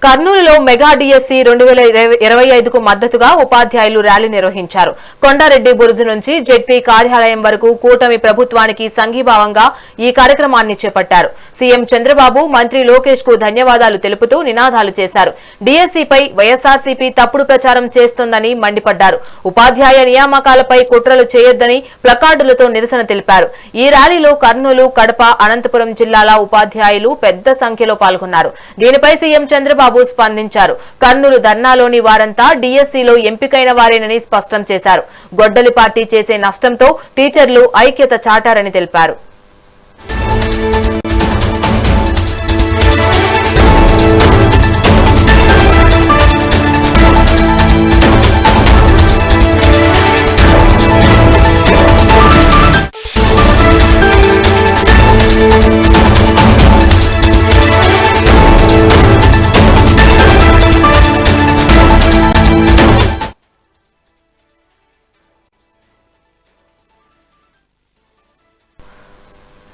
కర్నూలులో mega DSC 2025కు మద్దతుగా ఉపాధ్యాయులు ర్యాలీ నిర్వహించారు. కొండారెడ్డి బురుజు నుంచి జెడ్పీ కార్యాలయం వరకు కూటమి ప్రభుత్వానికి సంఘీభావంగా ఈ కార్యక్రమాన్ని చేపట్టారు. సీఎం చంద్రబాబు, మంత్రి లోకేష్ కు ధన్యవాదాలు తెలుపుతూ నినాదాలు చేశారు. డిఎస్సిపై వైఎస్ఆర్సీపీ తప్పుడు ప్రచారం చేస్తోందని మండిపడ్డారు. ఉపాధ్యాయ నియామకాలపై కుట్రలు చేయొద్దని ప్లకార్డులతో నిరసన తెలిపారు. ఈ ర్యాలీలో కర్నూలు, కడప, అనంతపురం జిల్లాల ఉపాధ్యాయులు పెద్ద సంఖ్యలో పాల్గొన్నారు. దీనిపై సీఎం చంద్రబాబు స్పందించారు. కర్నూలు ధర్నాలోని వారంతా డిఎస్సిలో ఎంపికైన వారేనని స్పష్టం చేశారు. గొడ్డలి పార్టీ చేసే నష్టంతో టీచర్లు ఐక్యత చాటారని తెలిపారు.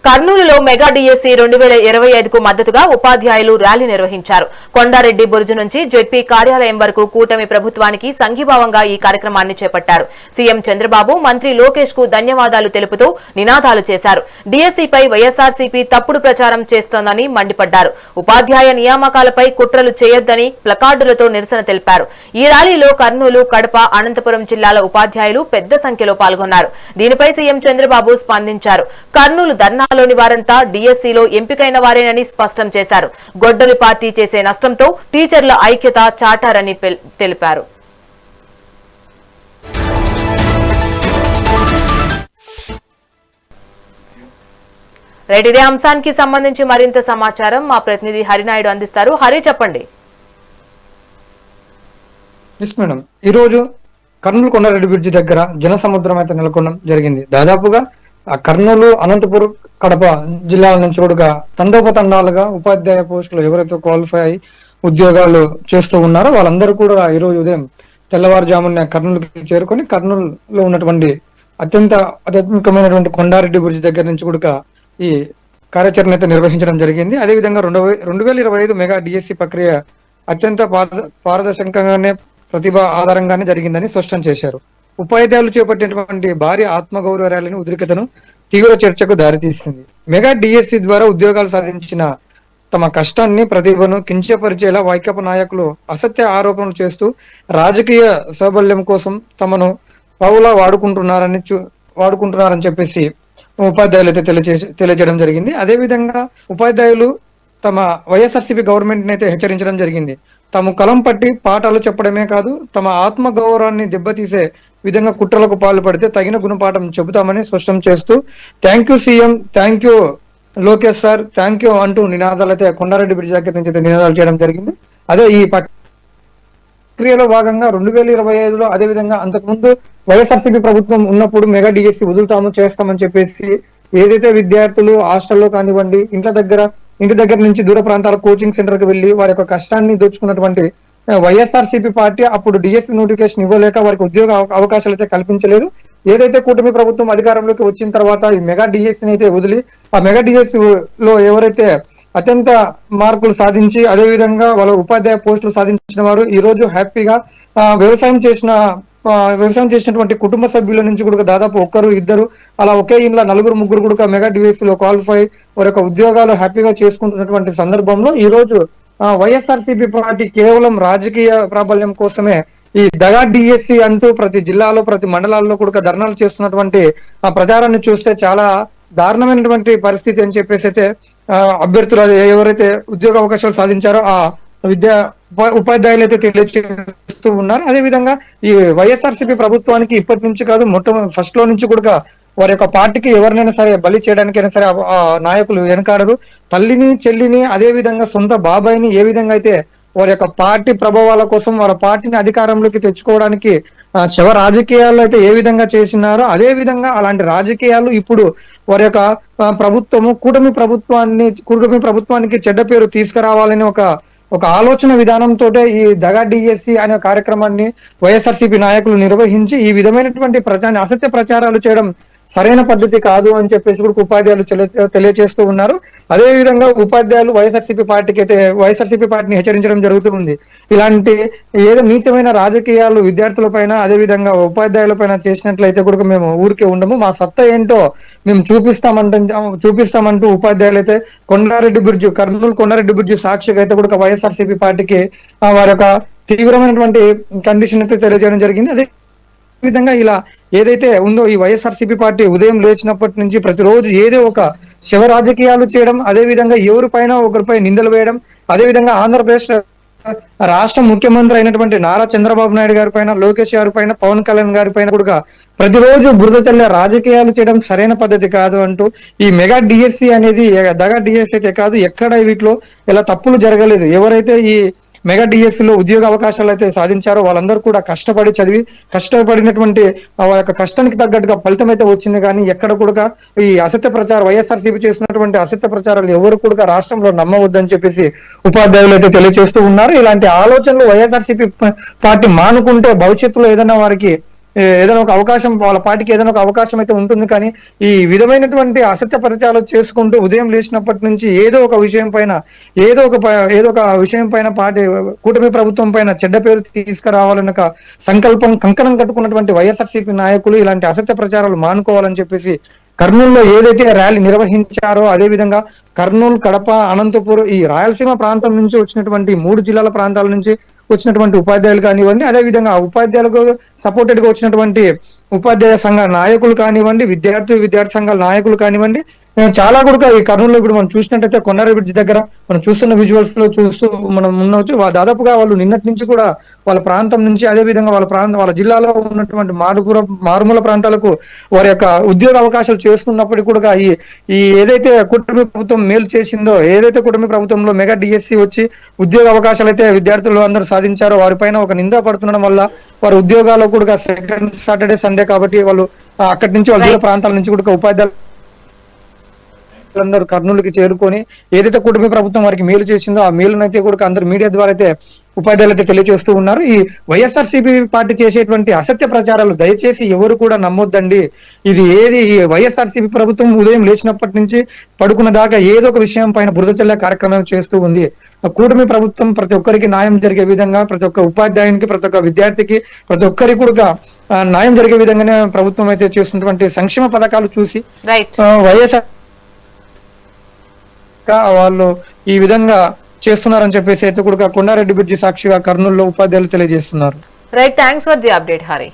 కర్నూలులో మెగా డిఎస్సి 2025కు మద్దతుగా ఉపాధ్యాయులు ర్యాలీ నిర్వహించారు. కొండారెడ్డి బురుజు నుంచి జెడ్పీ కార్యాలయం వరకు కూటమి ప్రభుత్వానికి సంఘీభావంగా ఈ కార్యక్రమాన్ని చేపట్టారు. సీఎం చంద్రబాబు, మంత్రి లోకేష్ కు ధన్యవాదాలు తెలుపుతూ నినాదాలు చేశారు. డిఎస్సిపై వైఎస్ఆర్సీపీ తప్పుడు ప్రచారం చేస్తోందని మండిపడ్డారు. ఉపాధ్యాయ నియామకాలపై కుట్రలు చేయొద్దని ప్లకార్డులతో నిరసన తెలిపారు. ఈ ర్యాలీలో కర్నూలు, కడప, అనంతపురం జిల్లాల ఉపాధ్యాయులు పెద్ద సంఖ్యలో పాల్గొన్నారు. దీనిపై సీఎం చంద్రబాబు స్పందించారు. కర్నూలు ధర్నా లోని వారంతా డిఎస్సిలో ఎంపికైన వారేనని స్పష్టం చేశారు. గొడ్డలి పార్టీ చేసే నష్టంతో టీచర్ల ఐక్యత చాటారని తెలిపారు. ఇదే అంశానికి సంబంధించి మరింత సమాచారం మా ప్రతినిధి హరినాయుడు అందిస్తారు. హరి, చెప్పండి. ఈరోజు కర్నూలు కొండారెడ్డి బ్రిడ్జి దగ్గర జనసముద్రం అయితే నెలకొనడం జరిగింది. దాదాపుగా కర్నూలు, అనంతపురం, కడప జిల్లాల నుంచి కూడా తండోపతండాలుగా ఉపాధ్యాయ పోస్టులు ఎవరైతే క్వాలిఫై అయ్యి ఉద్యోగాలు చేస్తూ ఉన్నారో వాళ్ళందరూ కూడా ఈరోజు ఉదయం తెల్లవారుజామున కర్నూలుకి చేరుకొని కర్నూలులో ఉన్నటువంటి అత్యంత అత్యధికమైనటువంటి కొండారెడ్డి బ్రిడ్జి దగ్గర నుంచి కూడా ఈ కార్యాచరణ అయితే నిర్వహించడం జరిగింది. అదేవిధంగా 2025 మెగా డిఎస్సి ప్రక్రియ అత్యంత పారదర్శకంగానే, ప్రతిభ ఆధారంగానే జరిగిందని స్పష్టం చేశారు. ఉపాధ్యాయులు చేపట్టినటువంటి భారీ ఆత్మగౌరవ ర్యాలీని ఉద్రిక్తతను తీవ్ర చర్చకు దారితీసింది. మెగా డిఎస్సి ద్వారా ఉద్యోగాలు సాధించిన తమ కష్టాన్ని, ప్రతిభను కించపరిచేలా వైకాపా నాయకులు అసత్య ఆరోపణలు చేస్తూ రాజకీయ సౌబల్యం కోసం తమను పావులా వాడుకుంటున్నారని చెప్పేసి ఉపాధ్యాయులు అయితే తెలియజేయడం జరిగింది. అదేవిధంగా ఉపాధ్యాయులు తమ వైఎస్ఆర్సీపీ గవర్నమెంట్ అయితే హెచ్చరించడం జరిగింది. తాము కలం పట్టి పాఠాలు చెప్పడమే కాదు, తమ ఆత్మ గౌరవాన్ని దెబ్బతీసే విధంగా కుట్రలకు పాల్పడితే తగిన గుణపాఠం చెబుతామని స్పష్టం చేస్తూ thank you CM, thank you Lokesh sir, thank you అంటూ నినాదాలు అయితే కొండారెడ్డి బ్రిడ్జి దగ్గర నుంచి అయితే నినాదాలు చేయడం జరిగింది. అదే ఈ ప్రక్రియలో భాగంగా 2025లో అదేవిధంగా అంతకుముందు వైఎస్ఆర్సీపీ ప్రభుత్వం ఉన్నప్పుడు మెగా డిఎస్సి వదులుతాము, చేస్తామని చెప్పేసి ఏదైతే విద్యార్థులు హాస్టల్లో కానివ్వండి, ఇంటి దగ్గర నుంచి దూర ప్రాంతాల కోచింగ్ సెంటర్ కి వెళ్లి వారి యొక్క కష్టాన్ని దోచుకున్నటువంటి వైఎస్ఆర్సీపీ పార్టీ అప్పుడు డిఎస్సి నోటిఫికేషన్ ఇవ్వలేక వారికి ఉద్యోగ అవకాశాలు అయితే కల్పించలేదు. ఏదైతే కూటమి ప్రభుత్వం అధికారంలోకి వచ్చిన తర్వాత ఈ మెగా డిఎస్సిని అయితే వదిలి ఆ మెగా డిఎస్సి లో ఎవరైతే అత్యంత మార్కులు సాధించి అదేవిధంగా వాళ్ళ ఉపాధ్యాయ పోస్టులు సాధించిన వారు ఈ రోజు హ్యాపీగా వ్యవసాయం చేసినటువంటి కుటుంబ సభ్యుల నుంచి కూడా దాదాపు ఒక్కరు, ఇద్దరు అలా ఒకే ఇంట్లో నలుగురు, ముగ్గురు కూడా మెగా డిఎస్సి లో క్వాలిఫై వారి యొక్క ఉద్యోగాలు హ్యాపీగా చేసుకుంటున్నటువంటి సందర్భంలో ఈ రోజు వైఎస్ఆర్సీపీ పార్టీ కేవలం రాజకీయ ప్రాబల్యం కోసమే ఈ దగా డిఎస్సి అంటూ ప్రతి జిల్లాలో, ప్రతి మండలాల్లో కూడా ధర్నాలు చేస్తున్నటువంటి ప్రచారాన్ని చూస్తే చాలా దారుణమైనటువంటి పరిస్థితి అని చెప్పేసి అయితే అభ్యర్థులు ఎవరైతే ఉద్యోగ అవకాశాలు సాధించారో ఆ ఉపాధ్యాయులు అయితే తెలియజేస్తూ ఉన్నారు. అదేవిధంగా ఈ వైఎస్ఆర్సీపీ ప్రభుత్వానికి ఇప్పటి నుంచి కాదు, ఫస్ట్ లో నుంచి కూడా వారి యొక్క పార్టీకి ఎవరినైనా సరే బలి చేయడానికైనా సరే ఆ నాయకులు వెనకాడరు. తల్లిని, చెల్లిని, అదే విధంగా సొంత బాబాయిని ఏ విధంగా అయితే వారి యొక్క పార్టీ ప్రభావాల కోసం వారి పార్టీని అధికారంలోకి తెచ్చుకోవడానికి శవ రాజకీయాల్లో అయితే ఏ విధంగా చేసినారో అదే విధంగా అలాంటి రాజకీయాలు ఇప్పుడు వారి యొక్క కూటమి ప్రభుత్వానికి చెడ్డ పేరు తీసుకురావాలని ఒక ఆలోచన విధానంతో ఈ దగా డిఎస్సి అనే కార్యక్రమాన్ని వైఎస్ఆర్సీపీ నాయకులు నిర్వహించి ఈ విధమైనటువంటి అసత్య ప్రచారాలు చేయడం సరైన పద్ధతి కాదు అని చెప్పేసి కూడా ఉపాధ్యాయులు తెలియజేస్తూ ఉన్నారు. అదే విధంగా ఉపాధ్యాయులు వైఎస్ఆర్సీపీ పార్టీని హెచ్చరించడం జరుగుతూ ఉంది. ఇలాంటి ఏదో నీచమైన రాజకీయాలు విద్యార్థుల పైన అదే విధంగా ఉపాధ్యాయుల పైన చేసినట్లయితే కూడా మేము ఊరికే ఉండము, మా సత్తా ఏంటో మేము చూపిస్తామంటూ ఉపాధ్యాయులు అయితే కర్నూలు కొండారెడ్డి బ్రిడ్జి సాక్షిగా అయితే కూడా వైఎస్ఆర్సీపీ పార్టీకి వారి యొక్క తీవ్రమైనటువంటి కండిషన్ అయితే తెలియజేయడం జరిగింది. అదే విధంగా ఇలా ఏదైతే ఉందో ఈ వైఎస్ఆర్సీపీ పార్టీ ఉదయం లేచినప్పటి నుంచి ప్రతిరోజు ఏదో ఒక శివ రాజకీయాలు చేయడం, అదే విధంగా ఒకరిపై నిందలు వేయడం, అదే విధంగా ఆంధ్రప్రదేశ్ రాష్ట్ర ముఖ్యమంత్రి అయినటువంటి నారా చంద్రబాబు నాయుడు గారి పైన, లోకేష్ గారి పైన, పవన్ కళ్యాణ్ గారి పైన కూడా ప్రతిరోజు బురద చల్లే రాజకీయాలు చేయడం సరైన పద్ధతి కాదు అంటూ ఈ మెగా డిఎస్సి అనేది దగా డిఎస్సి అయితే కాదు, ఎక్కడ వీటిలో ఇలా తప్పులు జరగలేదు. ఎవరైతే ఈ మెగా డిఎస్సి లో ఉద్యోగ అవకాశాలు అయితే సాధించారో వాళ్ళందరూ కూడా కష్టపడినటువంటి వాళ్ళ యొక్క కష్టానికి తగ్గట్టుగా ఫలితం అయితే వచ్చింది. కానీ ఎక్కడ కూడా ఈ అసత్య ప్రచారం వైఎస్ఆర్సీపీ చేస్తున్నటువంటి అసత్య ప్రచారాలు ఎవరు కూడా రాష్ట్రంలో నమ్మవద్దని చెప్పేసి ఉపాధ్యాయులు అయితే తెలియజేస్తూ ఉన్నారు. ఇలాంటి ఆలోచనలు వైఎస్ఆర్సీపీ పార్టీ మానుకుంటే భవిష్యత్తులో ఏదైనా ఒక అవకాశం వాళ్ళ పార్టీకి ఏదైనా ఒక అవకాశం అయితే ఉంటుంది. కానీ ఈ విధమైనటువంటి అసత్య ప్రచారాలు చేసుకుంటూ ఉదయం లేచినప్పటి నుంచి ఏదో ఒక విషయం పైన పార్టీ కూటమి ప్రభుత్వం పైన చెడ్డ పేరు తీసుకురావాలన్న కంకణం కట్టుకున్నటువంటి వైఎస్ఆర్సీపీ నాయకులు ఇలాంటి అసత్య ప్రచారాలు మానుకోవాలని చెప్పేసి కర్నూలులో ఏదైతే ర్యాలీ నిర్వహించారో, అదే విధంగా కర్నూలు, కడప, అనంతపూర్ ఈ రాయలసీమ ప్రాంతం నుంచి వచ్చినటువంటి 3 జిల్లాల ప్రాంతాల నుంచి వచ్చినటువంటి ఉపాధ్యాయులు కానివ్వండి, అదే విధంగా ఉపాధ్యాయులకు సపోర్టెడ్ గా వచ్చినటువంటి ఉపాధ్యాయ సంఘ నాయకులు కానివ్వండి, విద్యార్థి సంఘాల నాయకులు కానివ్వండి, చాలా కూడా ఈ కర్నూలులో ఇప్పుడు మనం చూసినట్టయితే కొండారెడ్డి బ్రిడ్జ్ దగ్గర మనం చూస్తున్న విజువల్స్ లో చూస్తూ మనం ఉండవచ్చు. దాదాపుగా వాళ్ళు నిన్నటి నుంచి కూడా వాళ్ళ ప్రాంతం నుంచి, అదే విధంగా వాళ్ళ జిల్లాలో ఉన్నటువంటి మారుమూల ప్రాంతాలకు వారి యొక్క ఉద్యోగ అవకాశాలు చేస్తున్నప్పటికీ కూడా ఈ ఏదైతే కూటమి ప్రభుత్వం మేలు చేసిందో, ఏదైతే కూటమి ప్రభుత్వంలో మెగా డిఎస్సి వచ్చి ఉద్యోగ అవకాశాలు అయితే విద్యార్థులు అందరూ సాధించారో వారిపైన ఒక నింద పడుతుండడం వల్ల వారి ఉద్యోగాల్లో కూడా సెకండ్ సాటర్డే సండే కాబట్టి వాళ్ళు అక్కడి నుంచి వాళ్ళ ప్రాంతాల నుంచి కూడా ఉపాధ్యాయులు అందరూ కర్నూలుకి చేరుకొని ఏదైతే కూటమి ప్రభుత్వం వారికి మేలు చేసిందో ఆ మేలునైతే కూడా అందరు మీడియా ద్వారా అయితే ఉపాధ్యాయులు అయితే తెలియజేస్తూ ఉన్నారు. ఈ వైఎస్ఆర్సీపీ పార్టీ చేసేటువంటి అసత్య ప్రచారాలు దయచేసి ఎవరు కూడా నమ్మొద్దండి. ఈ వైఎస్ఆర్సీపీ ప్రభుత్వం ఉదయం లేచినప్పటి నుంచి పడుకున్న దాకా ఏదో ఒక విషయం పైన బురద చల్లే కార్యక్రమం చేస్తూ ఉంది. కూటమి ప్రభుత్వం ప్రతి ఒక్కరికి న్యాయం జరిగే విధంగా, ప్రతి ఒక్క ఉపాధ్యాయునికి, ప్రతి ఒక్క విద్యార్థికి, ప్రతి ఒక్కరికి కూడా న్యాయం జరిగే విధంగానే ప్రభుత్వం అయితే చేస్తున్నటువంటి సంక్షేమ పథకాలు చూసి వైఎస్ఆర్ వాళ్ళు ఈ విధంగా చేస్తున్నారని చెప్పేసి అయితే కూడా కొండారెడ్డి బ్రిడ్జి సాక్షిగా కర్నూలులో ఉపాధ్యాయులు తెలియజేస్తున్నారు. Right, thanks for the update Hari.